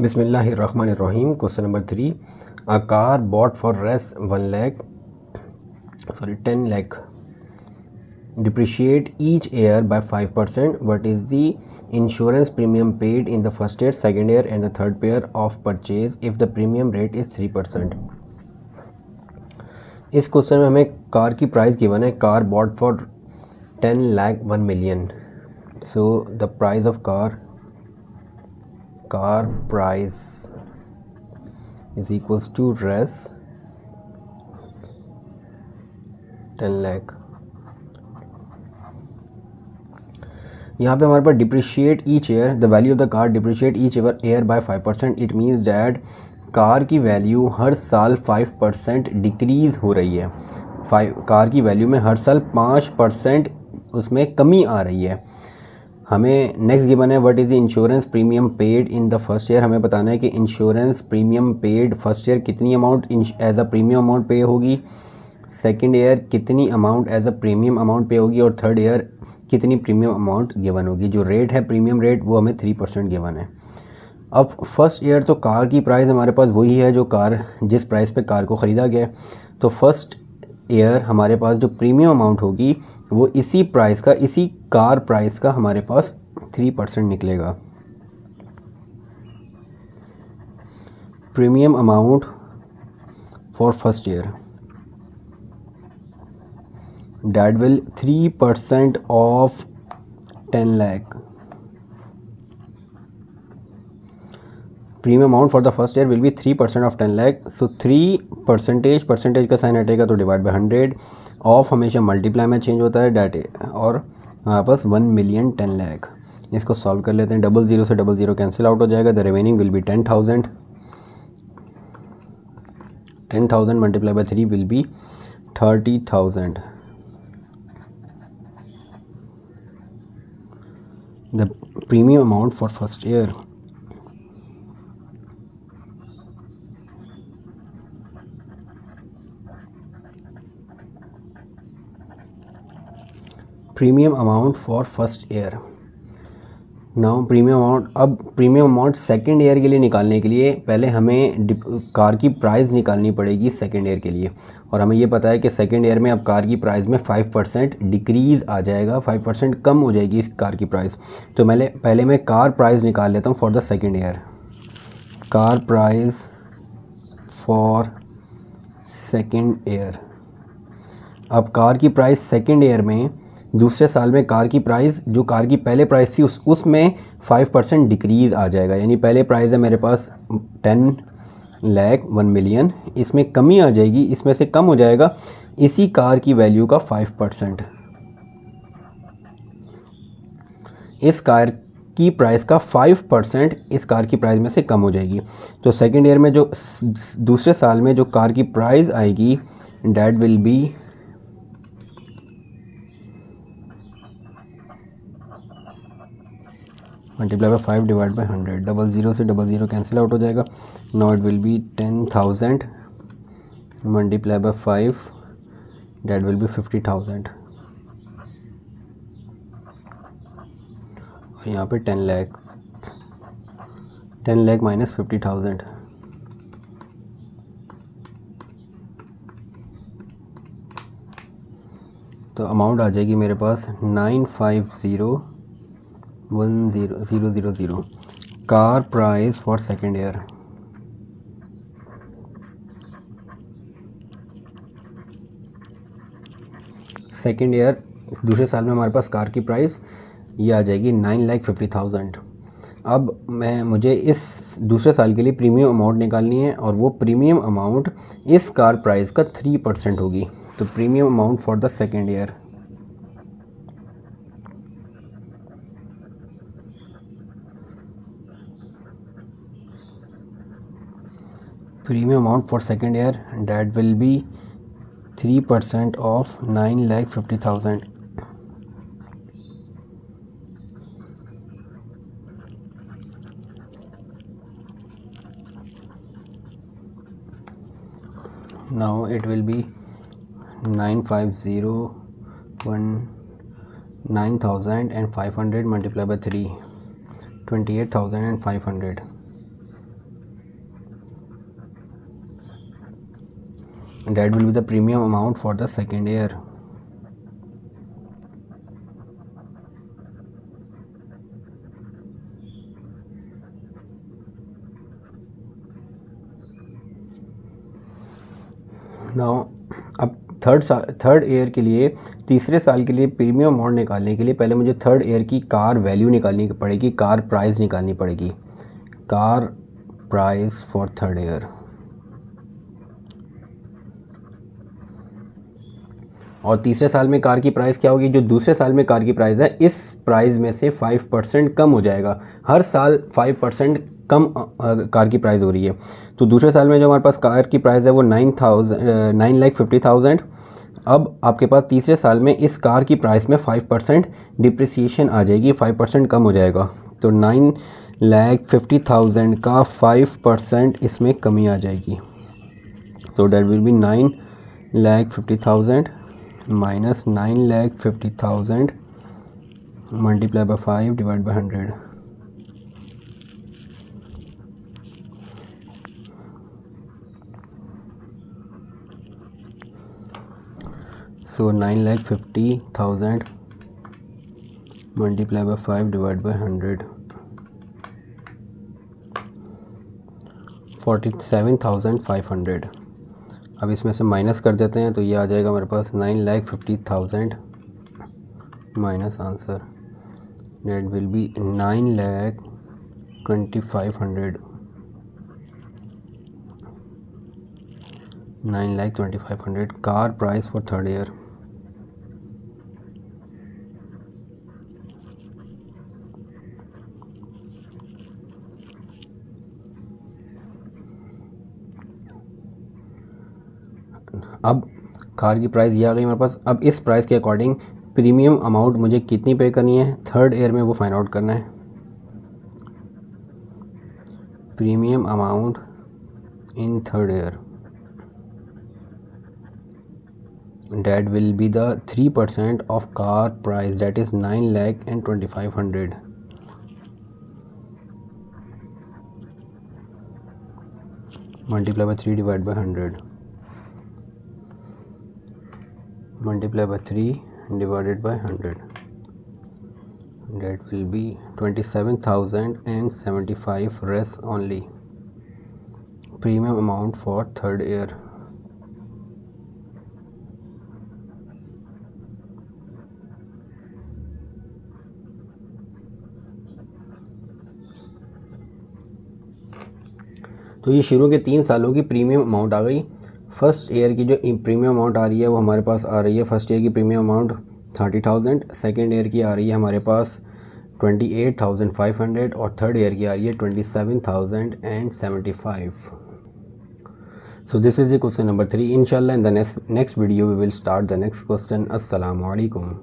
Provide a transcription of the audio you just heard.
बिस्मिल्लाहिर्रहमानिर्रहीम। Question number 3, a car bought for race 10 lakh depreciate each year by 5%. What is the insurance premium paid in the first year, second year and the third year of purchase if the premium rate is 3%? इस question में हमें car की price given है, car bought for 10 lakh 1 million. So the price of car price is equals to res 10 lakh. यहाँ पे हमारे पास depreciate each year, the value of the car depreciate each year by 5%. It means that car की value हर साल 5% decrease हो रही है. कार की वैल्यू में हर साल 5% उसमें कमी आ रही है. हमें नेक्स्ट गिवन है what is the insurance premium paid in the first year. हमें बताना है कि insurance premium paid first year कितनी amount as a premium amount pay होगी, सेकेंड ईयर कितनी amount as a premium amount pay होगी और थर्ड ईयर कितनी प्रीमियम अमाउंट गिवन होगी. जो रेट है प्रीमियम रेट वो हमें 3% गिवन है. अब फर्स्ट ईयर तो कार की प्राइस हमारे पास वही है जो कार जिस प्राइस पे कार को ख़रीदा गया. तो फर्स्ट ईयर हमारे पास जो प्रीमियम अमाउंट होगी वो इसी कार प्राइस का हमारे पास 3% निकलेगा. Premium amount for first year that will 3% of 10 lakh. Premium amount for the first year will be 3% of 10 lakh. So 3% का साइन हटेगा तो डिवाइड बाय 100. ऑफ हमेशा मल्टीप्लाई में चेंज होता है डैट और हमारे पास 1 million 10 lakh. इसको सॉल्व कर लेते हैं. 00 से 00 कैंसिल आउट हो जाएगा. The remaining will be 10,000. 10,000 multiply by 3 will be 30,000. The premium amount for first year premium amount for first year. Now premium amount. अब प्रीमियम अमाउंट सेकेंड ईयर के लिए निकालने के लिए पहले हमें कार की प्राइस निकालनी पड़ेगी सेकेंड ईयर के लिए. और हमें ये पता है कि सेकेंड ईयर में अब कार की प्राइस में 5% डिक्रीज़ आ जाएगा, 5% कम हो जाएगी इस कार की प्राइस. तो पहले मैं कार प्राइस निकाल लेता हूँ for the second year. Car price for second year. अब कार की प्राइस सेकेंड ईयर में दूसरे साल में कार की प्राइस जो कार की पहले प्राइस थी उसमें 5% डिक्रीज़ आ जाएगा. यानी पहले प्राइस है मेरे पास 10 lakh 1 million. इसमें कमी आ जाएगी, इसमें से कम हो जाएगा इसी कार की वैल्यू का 5%. इस कार की प्राइस का 5% इस कार की प्राइस में से कम हो जाएगी. तो सेकेंड ईयर में जो दूसरे साल में जो कार की प्राइस आएगी that will be multiply by 5 divide by 100. 00 से 00 कैंसिल आउट हो जाएगा. Now it will be 10,000 multiply by 5 that will be 50,000. और यहाँ पे 10 lakh माइनस 50,000. तो अमाउंट आ जाएगी मेरे पास 950,10,000. Car price for second year. Second year दूसरे साल में हमारे पास कार की प्राइस ये आ जाएगी 9,50,000. अब मुझे इस दूसरे साल के लिए प्रीमियम अमाउंट निकालनी है और वो प्रीमियम अमाउंट इस कार प्राइस का 3% होगी. तो premium amount for the second year that will be 3% of 9,50,000. Now it will be 9,500 multiplied by 3, 28,500. That will be the premium amount for the second year. Now अब third year के लिए, तीसरे साल के लिए प्रीमियम अमाउंट निकालने के लिए पहले मुझे थर्ड ईयर की कार वैल्यू निकालनी पड़ेगी, कार प्राइस निकालनी पड़ेगी, car price for third year. और तीसरे साल में कार की प्राइस क्या होगी, जो दूसरे साल में कार की प्राइस है इस प्राइस में से 5% कम हो जाएगा। हर साल 5% कम कार की प्राइस हो रही है। तो दूसरे साल में जो हमारे पास कार की प्राइस है वो 9,50,000। अब आपके पास तीसरे साल में इस कार की प्राइस में 5% डिप्रिसिएशन आ जाएगी, 5% कम हो जाएगा। तो 9,50,000 का 5% इसमें कमी आ जाएगी। तो date will B 9,50,000 minus 9,50,000 multiply by 5 divided by 100. So 9,50,000 multiply by 5 divided by 100, 47,500। अब इसमें से माइनस कर देते हैं तो ये आ जाएगा हमारे पास 9,50,000 minus answer, that will be 9,25,000, 9,25,000 car price for third year. अब कार की प्राइस ये आ गई हमारे पास। अब इस प्राइस के अकॉर्डिंग प्रीमियम अमाउंट मुझे कितनी पे करनी है थर्ड ईयर में, वो फाइंड आउट करना है। Premium amount in third year, that will be the 3% of car price, that is 9,25,000 multiply by 3 divided by 100, multiply by 3 divided by 100, that will be 27,075 rest only premium amount for third year. तो ये शुरू के 3 सालों की premium amount आ गई। First year की जो premium amount आ रही है वो हमारे पास आ रही है, फर्स्ट ईयर की प्रीमियम अमाउंट 30,000, सेकेंड ईयर की आ रही है हमारे पास 28,500 और थर्ड ईयर की आ रही है 27,075। So this is the question number 3। इंशाल्लाह in the next video we will start the next question. अस्सलाम वालेकुम।